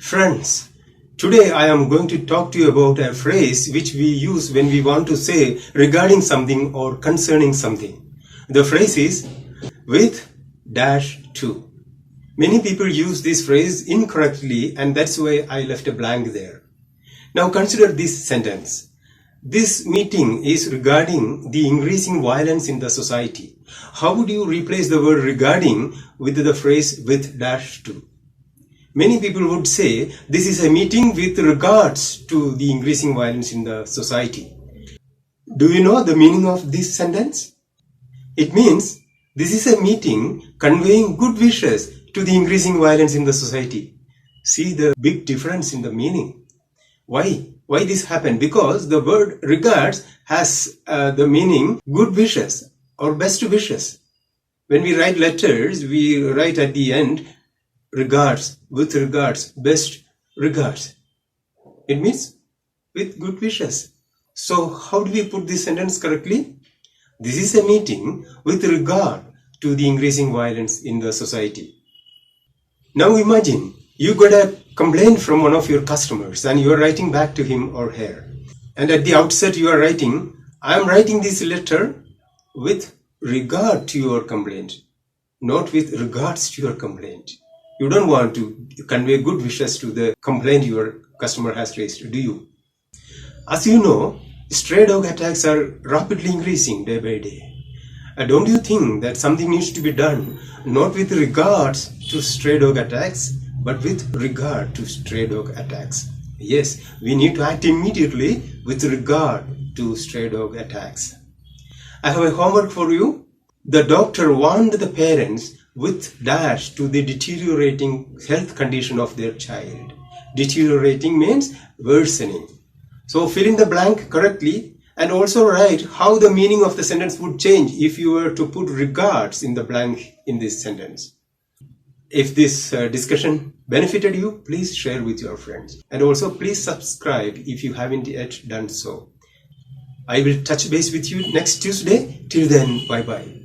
Friends, today I am going to talk to you about a phrase which we use when we want to say regarding something or concerning something. The phrase is with dash to. Many people use this phrase incorrectly, and that's why I left a blank there. Now consider this sentence. This meeting is regarding the increasing violence in the society. How would you replace the word regarding with the phrase with dash to? Many people would say this is a meeting with regards to the increasing violence in the society. Do you know the meaning of this sentence? It means this is a meeting conveying good wishes to the increasing violence in the society. See the big difference in the meaning. Why this happened? Because the word regards has the meaning good wishes or best wishes. When we write letters, we write at the end regards, with regards, best regards. It means with good wishes. So how do we put this sentence correctly? This is a meeting with regard to the increasing violence in the society. Now imagine you got a complaint from one of your customers and you are writing back to him or her. And at the outset you are writing, I am writing this letter with regard to your complaint, not with regards to your complaint. You don't want to convey good wishes to the complaint your customer has raised, do you? As you know, stray dog attacks are rapidly increasing day by day. Don't you think that something needs to be done, not with regards to stray dog attacks, but with regard to stray dog attacks? Yes, we need to act immediately with regard to stray dog attacks. I have a homework for you. The doctor warned the parents with dash to the deteriorating health condition of their child. Deteriorating means worsening. So fill in the blank correctly and also write how the meaning of the sentence would change if you were to put regards in the blank in this sentence. If this discussion benefited you, please share with your friends. And also please subscribe if you haven't yet done so. I will touch base with you next Tuesday. Till then, bye-bye.